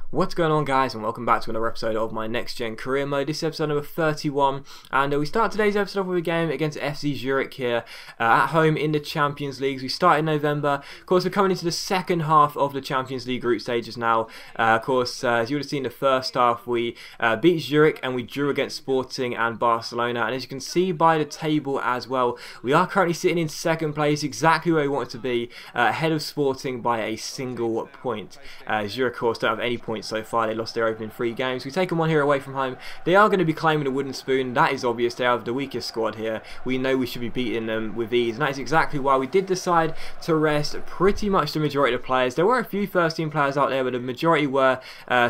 What's going on, guys, and welcome back to another episode of my Next Gen Career Mode. This is episode number 31, and we start today's episode off with a game against FC Zurich here at home in the Champions League. We started in November. Of course, we're coming into the second half of the Champions League group stages now. Of course, as you would have seen, the first half we beat Zurich and we drew against Sporting and Barcelona. And as you can see by the table as well, we are currently sitting in second place, exactly where we wanted to be, ahead of Sporting by a single point. Zurich, of course, don't have any points so far. They lost their opening 3 games. We've taken 1 here away from home. They are going to be claiming the wooden spoon. That is obvious. They have the weakest squad here. We know we should be beating them with ease, and that is exactly why we did decide to rest pretty much the majority of the players. There were a few first team players out there, but the majority were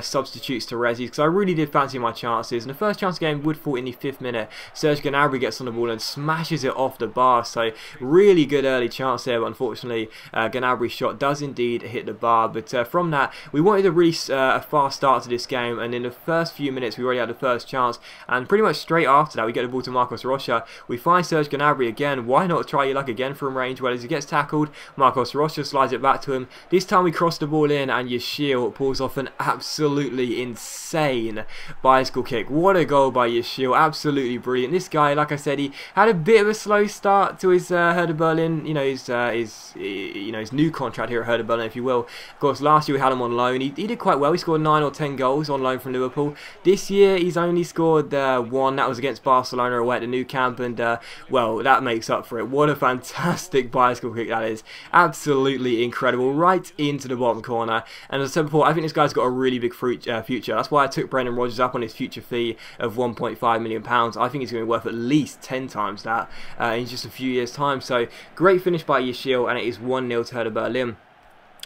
substitutes to Rezzies, because I really did fancy my chances. And the first chance game would fall in the 5th minute. Serge Gnabry gets on the ball and smashes it off the bar, so really good early chance there, but unfortunately Gnabry's shot does indeed hit the bar. But from that, we wanted a really fast start to this game, and in the first few minutes we already had the first chance, and pretty much straight after that we get the ball to Marcos Rocha. We find Serge Gnabry again. Why not try your luck again from range? Well, as he gets tackled, Marcos Rocha slides it back to him. This time we cross the ball in, and Yashil pulls off an absolutely insane bicycle kick. What a goal by Yashil, absolutely brilliant. This guy, like I said, he had a bit of a slow start to his Hertha Berlin, his new contract here at Hertha Berlin, if you will. Of course, last year we had him on loan. He did quite well. He scored 9 or 10 goals on loan from Liverpool. This year he's only scored 1. That was against Barcelona away at the Nou Camp, and well, that makes up for it. What a fantastic bicycle kick that is. Absolutely incredible, right into the bottom corner. And as I said before, I think this guy's got a really big future. That's why I took Brendan Rodgers up on his future fee of £1.5 million. I think he's going to be worth at least 10 times that in just a few years' time. So great finish by Yashil, and it is 1-0 to Hertha Berlin.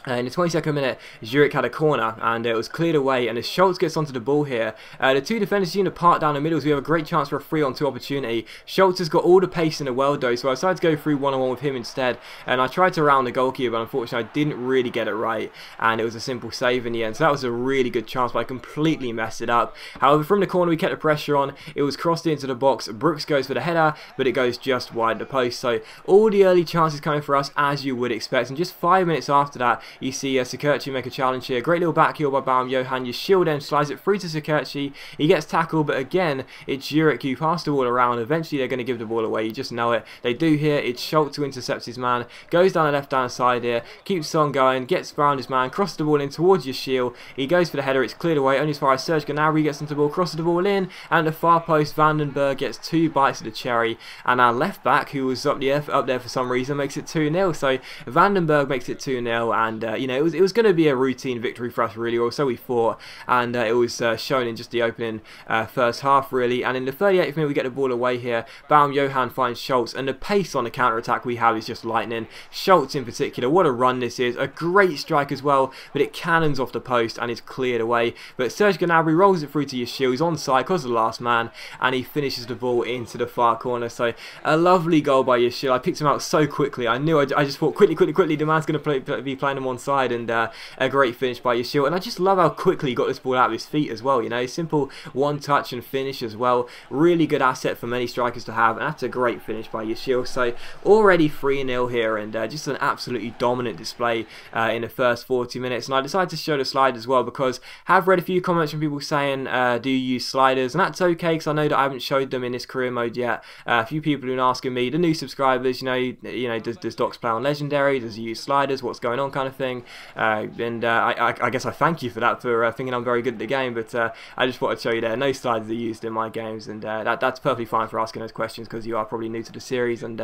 In the 22nd minute, Zurich had a corner, and it was cleared away, and as Schultz gets onto the ball here, the 2 defenders seem to part down the middle, so we have a great chance for a 3-on-2 opportunity. Schultz has got all the pace in the world though, so I decided to go through one-on-one with him instead, and I tried to round the goalkeeper, but unfortunately I didn't really get it right, and it was a simple save in the end. So that was a really good chance, but I completely messed it up. However, from the corner we kept the pressure on, it was crossed into the box, Brooks goes for the header, but it goes just wide the post. So all the early chances coming for us, as you would expect, and just 5 minutes after that, you see Sekerchi make a challenge here. Great little back heel by Baum Johan. Yashil then slides it through to Sekerchi. He gets tackled, but again, it's Zurich who pass the ball around. Eventually, they're going to give the ball away. You just know it. They do here. It's Schultz who intercepts his man. Goes down the left-hand side here. Keeps on going. Gets around his man. Crosses the ball in towards Yashil. He goes for the header. It's cleared away. Only as far as Serge Gnabry gets into the ball. Crosses the ball in. And the far post, Vandenberg gets 2 bites of the cherry. And our left back, who was up there for some reason, makes it 2-0. So Vandenberg makes it 2-0. And, it was going to be a routine victory for us, really, or so we thought, and it was shown in just the opening first half, really. And in the 38th minute we get the ball away here. Baum Johan finds Schultz, and the pace on the counter-attack we have is just lightning. Schultz in particular, what a run this is. A great strike as well, but it cannons off the post and is cleared away. But Serge Gnabry rolls it through to Yashil. He's onside because of the last man, and he finishes the ball into the far corner. So a lovely goal by Yashil. I picked him out so quickly. I knew, I just thought quickly, the man's going to be playing him on side, and a great finish by Yashil. And I just love how quickly he got this ball out of his feet as well. Simple one touch and finish as well. Really good asset for many strikers to have, and that's a great finish by Yashil. So already 3-0 here, and just an absolutely dominant display in the first 40 minutes. And I decided to show the slide as well, because I have read a few comments from people saying, do you use sliders? And that's okay, because I know that I haven't showed them in this career mode yet. A few people have been asking me, the new subscribers, does Docs play on Legendary? Does he use sliders? What's going on, kind of thing. I guess I thank you for that, for thinking I'm very good at the game, but I just wanted to show you there. No sliders are used in my games, and that's perfectly fine for asking those questions, because you are probably new to the series. And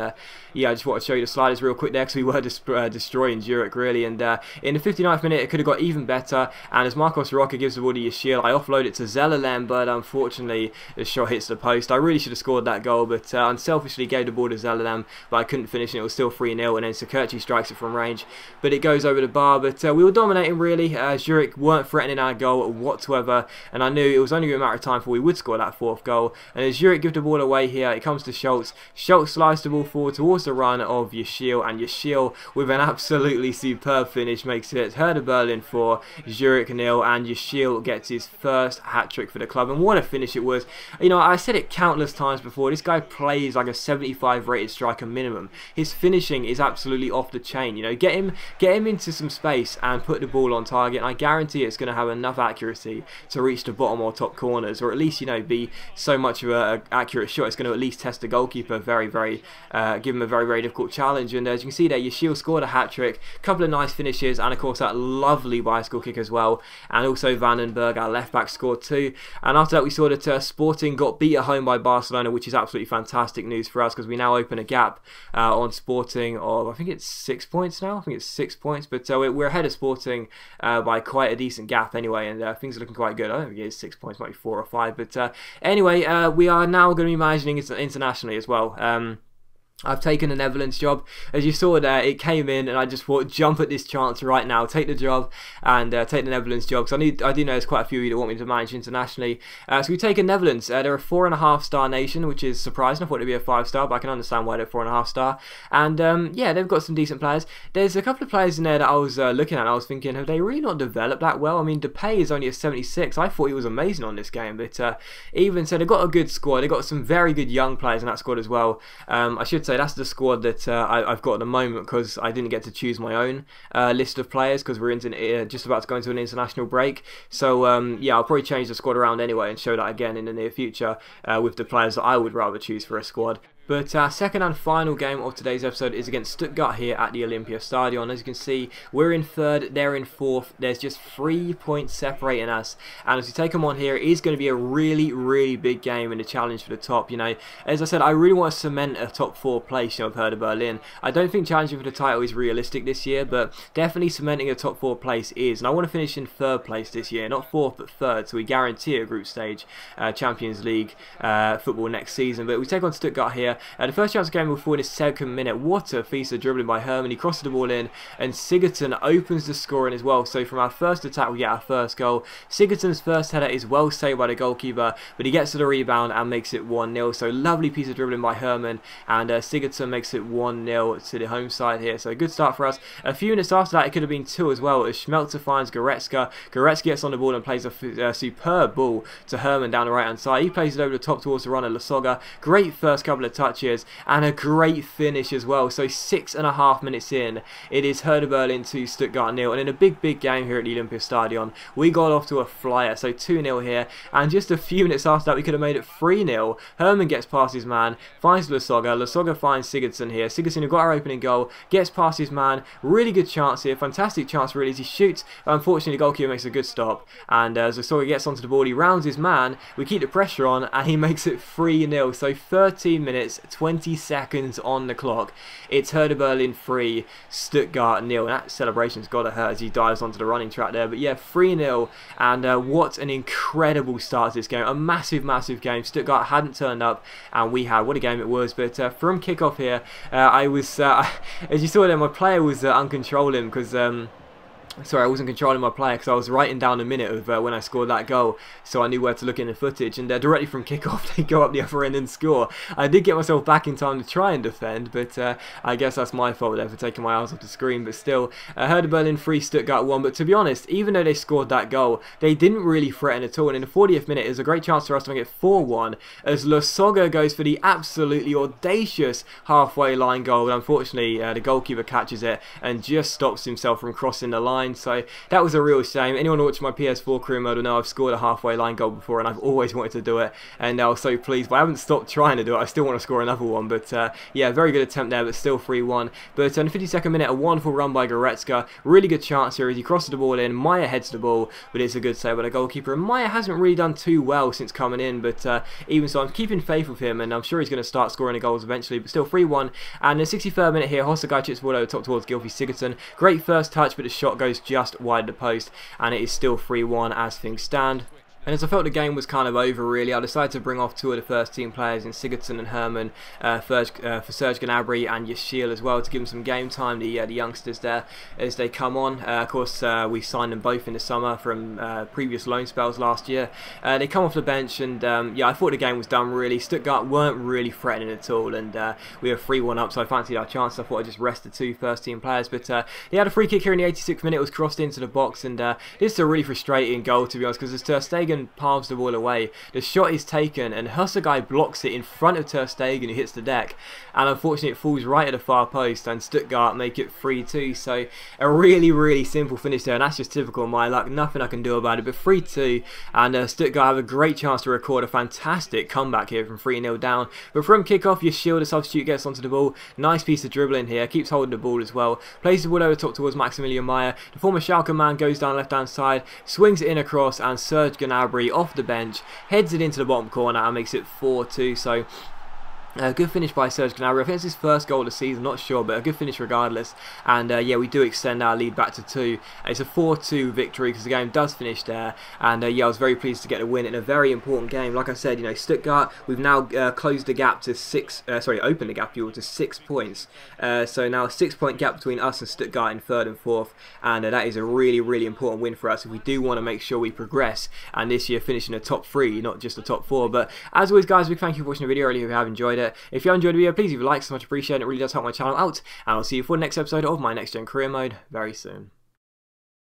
yeah, I just wanted to show you the sliders real quick there, because we were destroying Zurich, really. And in the 59th minute, it could have got even better, and as Marcos Rocha gives the ball to Yashil, I offload it to Zelalem, but unfortunately the shot hits the post. I really should have scored that goal, but unselfishly gave the ball to Zelalem, but I couldn't finish, and it was still 3-0, and then Sekerchi strikes it from range, but it goes over the bar. But we were dominating, really. Zurich weren't threatening our goal whatsoever, and I knew it was only a matter of time before we would score that 4th goal. And as Zurich give the ball away here, it comes to Schultz. Schultz slides the ball forward towards the run of Yashil, and Yashil, with an absolutely superb finish, makes it Hertha Berlin 4, Zurich 0, and Yashil gets his first hat-trick for the club. And what a finish it was. I said it countless times before, this guy plays like a 75 rated striker minimum. His finishing is absolutely off the chain. Get him into some space and put the ball on target, and I guarantee it's going to have enough accuracy to reach the bottom or top corners, or at least, you know, be so much of an accurate shot it's going to at least test the goalkeeper give him a very difficult challenge. And as you can see there, Yashil scored a hat-trick, a couple of nice finishes, and of course that lovely bicycle kick as well. And also Vandenberg, our left back, scored too. And after that we saw that Sporting got beat at home by Barcelona, which is absolutely fantastic news for us, because we now open a gap on Sporting of, I think it's 6 points now. I think it's 6 points, but we're ahead of Sporting by quite a decent gap anyway, and things are looking quite good. I don't think it is 6 points, might be 4 or 5, but anyway, we are now going to be managing internationally as well. I've taken the Netherlands job. As you saw there, it came in and I just thought, jump at this chance right now, take the job and take the Netherlands job, because I do know there's quite a few of you that want me to manage internationally. So we've taken Netherlands. They're a 4.5-star nation, which is surprising. I thought it'd be a 5-star, but I can understand why they're 4.5-star. And yeah, they've got some decent players. There's a couple of players in there that I was looking at and I was thinking, have they really not developed that well? I mean, Depay is only a 76. I thought he was amazing on this game, but even so, they've got a good squad. They've got some very good young players in that squad as well. I should say that's the squad that I've got at the moment, because I didn't get to choose my own list of players, because we're just about to go into an international break. So yeah, I'll probably change the squad around anyway and show that again in the near future with the players that I would rather choose for a squad. But our second and final game of today's episode is against Stuttgart here at the Olympia Stadion. As you can see, we're in third, they're in fourth. There's just 3 points separating us. And as we take them on here, it is going to be a really big game in the challenge for the top. You know, as I said, I really want to cement a top 4 place, you know, of Hertha Berlin. I don't think challenging for the title is realistic this year, but definitely cementing a top 4 place is. And I want to finish in third place this year, not fourth but third, so we guarantee a group stage Champions League football next season. But we take on Stuttgart here. The first chance of the game will fall in the 2nd minute. What a piece of dribbling by Herman. He crosses the ball in, and Sigurdsson opens the scoring as well. So from our first attack, we get our first goal. Sigurdsson's first header is well saved by the goalkeeper, but he gets to the rebound and makes it 1-0. So lovely piece of dribbling by Herman, and Sigurdsson makes it 1-0 to the home side here. So a good start for us. A few minutes after that, it could have been 2 as well, as Schmelzer finds Goretzka. Goretzka gets on the ball and plays a superb ball to Herman down the right hand side. He plays it over the top towards the runner Lasogga. Great first couple of touches, and a great finish as well. So 6.5 minutes in, it is Hertha Berlin 2, Stuttgart 0, and in a big game here at the Olympia Stadion, we got off to a flyer. So 2-0 here, and just a few minutes after that, we could have made it 3-0. Herman gets past his man, finds Lasogga. Lasogga finds Sigurdsson here. Sigurdsson, who got our opening goal, gets past his man. Really good chance here, fantastic chance really, as he shoots. Unfortunately, the goalkeeper makes a good stop, and as Lasogga gets onto the ball, he rounds his man. We keep the pressure on, and he makes it 3-0. So 13 minutes, 20 seconds on the clock. It's Hertha Berlin 3, Stuttgart 0. And that celebration's got to hurt as he dives onto the running track there. But yeah, 3-0, and what an incredible start to this game. A massive game. Stuttgart hadn't turned up, and we had. What a game it was. But from kickoff here, I was, as you saw there, my player was uncontrolling, because sorry, I wasn't controlling my player, because I was writing down a minute of when I scored that goal, so I knew where to look in the footage, and directly from kickoff they go up the other end and score. I did get myself back in time to try and defend, but I guess that's my fault there for taking my eyes off the screen. But still, Hertha Berlin 3, Stuttgart 1. But to be honest, even though they scored that goal, they didn't really threaten at all, and in the 40th minute it was a great chance for us to make it 4-1, as Lasogga goes for the absolutely audacious halfway line goal, but unfortunately the goalkeeper catches it and just stops himself from crossing the line. So that was a real shame. Anyone watching my PS4 career mode will know I've scored a halfway line goal before, and I've always wanted to do it, and I was so pleased. But I haven't stopped trying to do it. I still want to score another one, but yeah, very good attempt there, but still 3-1. But in the 52nd minute, a wonderful run by Goretzka. Really good chance here as he crosses the ball in. Maya heads the ball, but it's a good save by the goalkeeper. And Maya hasn't really done too well since coming in, but even so, I'm keeping faith with him, and I'm sure he's going to start scoring the goals eventually. But still 3-1. And in the 63rd minute here, Hossegard chips the ball over top towards Gylfi Sigurdsson. Great first touch, but the shot goes just wide the post, and it is still 3-1 as things stand. And as I felt the game was kind of over really, I decided to bring off 2 of the first team players in Sigurdsson and Herman for Serge Gnabry and Yashil as well, to give them some game time, the youngsters there, as they come on. Of course, we signed them both in the summer from previous loan spells last year. They come off the bench, and yeah, I thought the game was done really. Stuttgart weren't really threatening at all, and we were 3-1 up, so I fancied our chance. I thought I'd just rest the 2 first team players, but they had a free kick here in the 86th minute. It was crossed into the box, and this is a really frustrating goal, to be honest, because as Ter Stegen Stegen palms the ball away. The shot is taken and Hussegai blocks it in front of Ter Stegen, who hits the deck, and unfortunately it falls right at the far post, and Stuttgart make it 3-2. So a really simple finish there, and that's just typical of my luck. Nothing I can do about it, but 3-2, and Stuttgart have a great chance to record a fantastic comeback here from 3-0 down. But from kickoff, Yashil, the substitute, gets onto the ball. Nice piece of dribbling here, keeps holding the ball as well, plays the ball over top towards Maximilian Meyer. The former Schalke man goes down left hand side, swings it in across, and Serge Gnabry off the bench heads it into the bottom corner and makes it 4-2. So good finish by Serge Gnabry. I think it's his first goal of the season, not sure, but a good finish regardless. And yeah, we do extend our lead back to 2. It's a 4-2 victory because the game does finish there. And yeah, I was very pleased to get a win in a very important game. Like I said, you know, Stuttgart, we've now closed the gap to opened the gap to 6 points. So now a 6-point gap between us and Stuttgart in 3rd and 4th. And that is a really important win for us if we do want to make sure we progress, and this year finish in the top 3, not just the top 4. But as always, guys, big thank you for watching the video. I really hope you have enjoyed it. If you have enjoyed the video, please leave a like, so much appreciated. It really does help my channel out, and I'll see you for the next episode of my Next Gen Career Mode very soon.